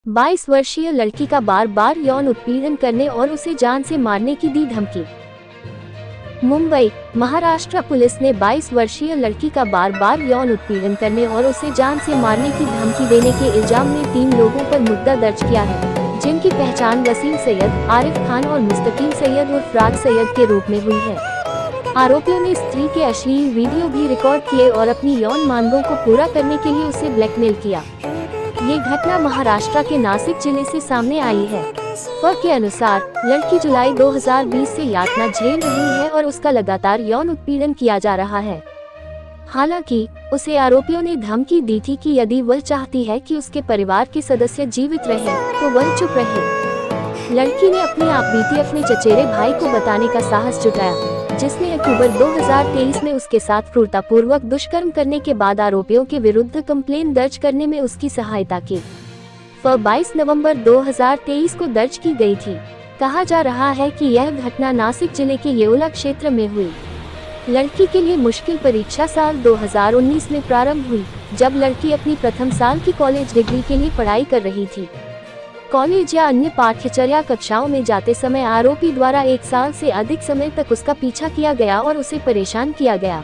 22 वर्षीय लड़की का बार बार यौन उत्पीड़न करने और उसे जान से मारने की दी धमकी। मुंबई, महाराष्ट्र पुलिस ने 22 वर्षीय लड़की का बार बार यौन उत्पीड़न करने और उसे जान से मारने की धमकी देने के इल्जाम में 3 लोगों पर मुकदमा दर्ज किया है, जिनकी पहचान वसीम सैयद, आरिफ खान और मुस्तकीम सैयद उर्फ राज सैयद के रूप में हुई है। आरोपियों ने स्त्री के अश्लील वीडियो भी रिकॉर्ड किए और अपनी यौन मांगों को पूरा करने के लिए उसे ब्लैकमेल किया। ये घटना महाराष्ट्र के नासिक जिले से सामने आई है। फर्क के अनुसार लड़की जुलाई 2020 से यातना झेल रही है और उसका लगातार यौन उत्पीड़न किया जा रहा है। हालांकि उसे आरोपियों ने धमकी दी थी कि यदि वह चाहती है कि उसके परिवार के सदस्य जीवित रहें, तो वह चुप रहे। लड़की ने अपनी आपबीती अपने चचेरे भाई को बताने का साहस जुटाया, जिसने अक्टूबर 2023 में उसके साथ क्रूरतापूर्वक दुष्कर्म करने के बाद आरोपियों के विरुद्ध कंप्लेन दर्ज करने में उसकी सहायता की। 22 नवंबर 2023 को दर्ज की गई थी। कहा जा रहा है कि यह घटना नासिक जिले के येओला क्षेत्र में हुई। लड़की के लिए मुश्किल परीक्षा साल 2019 में प्रारंभ हुई, जब लड़की अपनी प्रथम साल की कॉलेज डिग्री के लिए पढ़ाई कर रही थी। कॉलेज या अन्य पाठ्यचर्या कक्षाओं में जाते समय आरोपी द्वारा 1 साल से अधिक समय तक उसका पीछा किया गया और उसे परेशान किया गया।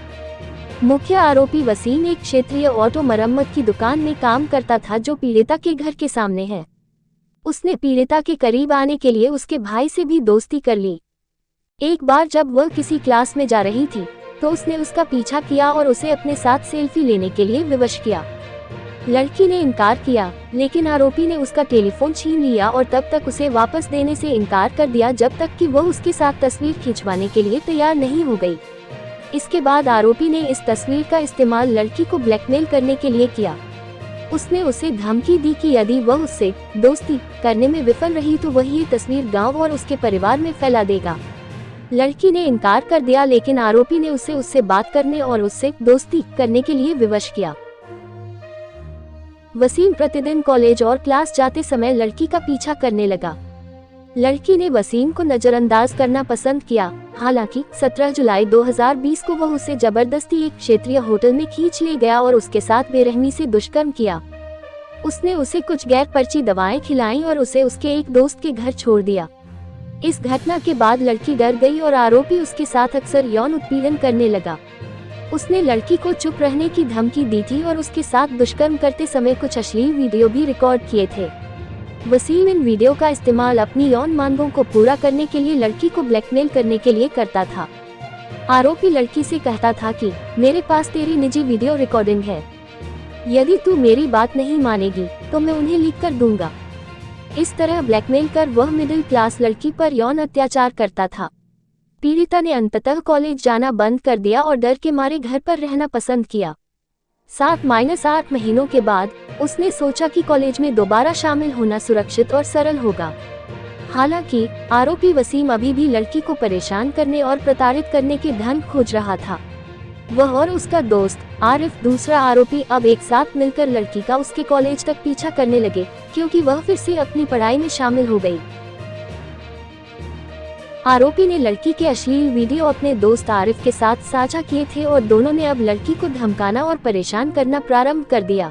मुख्य आरोपी वसीम एक क्षेत्रीय ऑटो मरम्मत की दुकान में काम करता था, जो पीड़िता के घर के सामने है। उसने पीड़िता के करीब आने के लिए उसके भाई से भी दोस्ती कर ली। एक बार जब वह किसी क्लास में जा रही थी, तो उसने उसका पीछा किया और उसे अपने साथ सेल्फी लेने के लिए विवश किया। लड़की ने इनकार किया, लेकिन आरोपी ने उसका टेलीफोन छीन लिया और तब तक उसे वापस देने से इनकार कर दिया जब तक कि वह उसके साथ तस्वीर खिंचवाने के लिए तैयार नहीं हो गई। इसके बाद आरोपी ने इस तस्वीर का इस्तेमाल लड़की को ब्लैकमेल करने के लिए किया। उसने उसे धमकी दी कि यदि वह उससे दोस्ती करने में विफल रही तो वह ये तस्वीर गांव और उसके परिवार में फैला देगा। लड़की ने इनकार कर दिया, लेकिन आरोपी ने उससे बात करने और उससे दोस्ती करने के लिए विवश किया। वसीम प्रतिदिन कॉलेज और क्लास जाते समय लड़की का पीछा करने लगा। लड़की ने वसीम को नजरअंदाज करना पसंद किया। हालांकि 17 जुलाई 2020 को वह उसे जबरदस्ती एक क्षेत्रीय होटल में खींच ले गया और उसके साथ बेरहमी से दुष्कर्म किया। उसने उसे कुछ गैर पर्ची दवाएं खिलाईं और उसे उसके एक दोस्त के घर छोड़ दिया। इस घटना के बाद लड़की डर गई और आरोपी उसके साथ अक्सर यौन उत्पीड़न करने लगा। उसने लड़की को चुप रहने की धमकी दी थी और उसके साथ दुष्कर्म करते समय कुछ अश्लील वीडियो भी रिकॉर्ड किए थे। वसीम इन वीडियो का इस्तेमाल अपनी यौन मांगों को पूरा करने के लिए लड़की को ब्लैकमेल करने के लिए करता था। आरोपी लड़की से कहता था कि मेरे पास तेरी निजी वीडियो रिकॉर्डिंग है, यदि तू मेरी बात नहीं मानेगी तो मैं उन्हें लीक कर दूंगा। इस तरह ब्लैकमेल कर वह मिडिल क्लास लड़की पर यौन अत्याचार करता था। पीड़िता ने अंततः कॉलेज जाना बंद कर दिया और डर के मारे घर पर रहना पसंद किया। 7-8 महीनों के बाद उसने सोचा कि कॉलेज में दोबारा शामिल होना सुरक्षित और सरल होगा। हालांकि आरोपी वसीम अभी भी लड़की को परेशान करने और प्रताड़ित करने के ढंग खोज रहा था। वह और उसका दोस्त आरिफ, दूसरा आरोपी, अब एक साथ मिलकर लड़की का उसके कॉलेज तक पीछा करने लगे, क्योंकि वह फिर से अपनी पढ़ाई में शामिल हो गई। आरोपी ने लड़की के अश्लील वीडियो अपने दोस्त आरिफ के साथ साझा किए थे और दोनों ने अब लड़की को धमकाना और परेशान करना प्रारंभ कर दिया।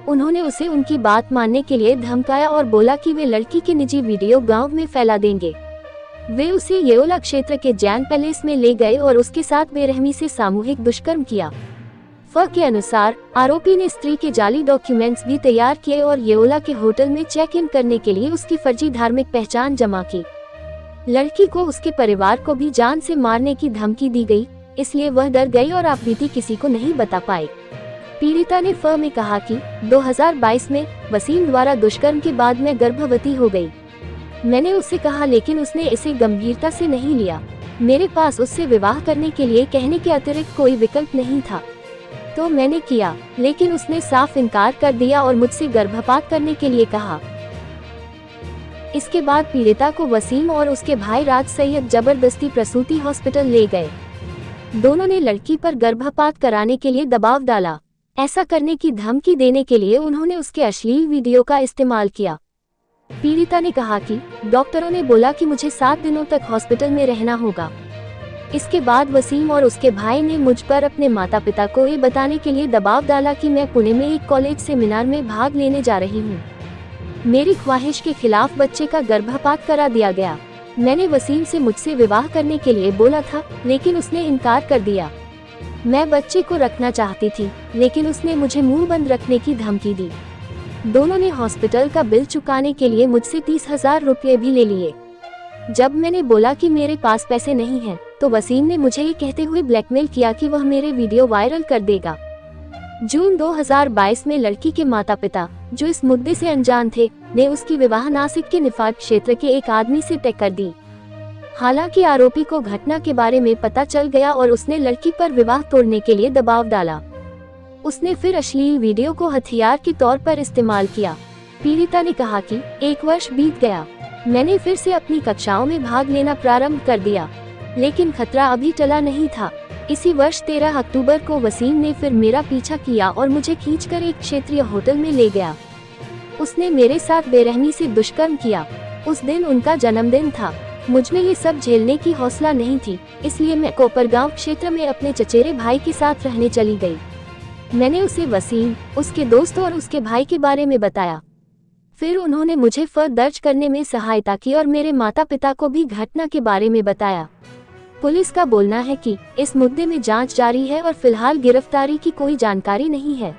उन्होंने उसे उनकी बात मानने के लिए धमकाया और बोला कि वे लड़की के निजी वीडियो गांव में फैला देंगे। वे उसे येओला क्षेत्र के जैन पैलेस में ले गए और उसके साथ बेरहमी से सामूहिक दुष्कर्म किया। फर्क के अनुसार आरोपी ने स्त्री के जाली डॉक्यूमेंट्स भी तैयार किए और येओला के होटल में चेक इन करने के लिए उसकी फर्जी धार्मिक पहचान जमा की। लड़की को उसके परिवार को भी जान से मारने की धमकी दी गई, इसलिए वह डर गई और आपबीती किसी को नहीं बता पाई। पीड़िता ने फर्म में कहा कि 2022 में वसीम द्वारा दुष्कर्म के बाद मैं गर्भवती हो गई। मैंने उससे कहा, लेकिन उसने इसे गंभीरता से नहीं लिया। मेरे पास उससे विवाह करने के लिए कहने के अतिरिक्त कोई विकल्प नहीं था, तो मैंने किया, लेकिन उसने साफ इनकार कर दिया और मुझसे गर्भपात करने के लिए कहा। इसके बाद पीड़िता को वसीम और उसके भाई राज सैयद जबरदस्ती प्रसूति हॉस्पिटल ले गए। दोनों ने लड़की पर गर्भपात कराने के लिए दबाव डाला। ऐसा करने की धमकी देने के लिए उन्होंने उसके अश्लील वीडियो का इस्तेमाल किया। पीड़िता ने कहा कि डॉक्टरों ने बोला कि मुझे 7 दिनों तक हॉस्पिटल में रहना होगा। इसके बाद वसीम और उसके भाई ने मुझ पर अपने माता पिता को ये बताने के लिए दबाव डाला कि मैं पुणे में एक कॉलेज सेमिनार में भाग लेने जा रही हूँ। मेरी ख्वाहिश के खिलाफ बच्चे का गर्भपात करा दिया गया। मैंने वसीम से मुझसे विवाह करने के लिए बोला था, लेकिन उसने इनकार कर दिया। मैं बच्चे को रखना चाहती थी, लेकिन उसने मुझे मुंह बंद रखने की धमकी दी। दोनों ने हॉस्पिटल का बिल चुकाने के लिए मुझसे 30,000 रुपये भी ले लिए। जब मैंने बोला कि मेरे पास पैसे नहीं हैं, तो वसीम ने मुझे ये कहते हुए ब्लैकमेल किया कि वह मेरे वीडियो वायरल कर देगा। जून 2022 में लड़की के माता पिता, जो इस मुद्दे से अनजान थे, ने उसकी विवाह नासिक के निफाड क्षेत्र के एक आदमी से तय कर दी। हालांकि आरोपी को घटना के बारे में पता चल गया और उसने लड़की पर विवाह तोड़ने के लिए दबाव डाला। उसने फिर अश्लील वीडियो को हथियार के तौर पर इस्तेमाल किया। पीड़िता ने कहा कि 1 वर्ष बीत गया, मैंने फिर से अपनी कक्षाओं में भाग लेना प्रारंभ कर दिया, लेकिन खतरा अभी टला नहीं था। इसी वर्ष 13 अक्टूबर को वसीम ने फिर मेरा पीछा किया और मुझे खींचकर एक क्षेत्रीय होटल में ले गया। उसने मेरे साथ बेरहमी से दुष्कर्म किया। उस दिन उनका जन्मदिन था। मुझमें ये सब झेलने की हौसला नहीं थी, इसलिए मैं कोपरगांव क्षेत्र में अपने चचेरे भाई के साथ रहने चली गई। मैंने उसे वसीम, उसके दोस्त और उसके भाई के बारे में बताया। फिर उन्होंने मुझे फर्द दर्ज करने में सहायता की और मेरे माता पिता को भी घटना के बारे में बताया। पुलिस का बोलना है कि इस मुद्दे में जांच जारी है और फिलहाल गिरफ्तारी की कोई जानकारी नहीं है।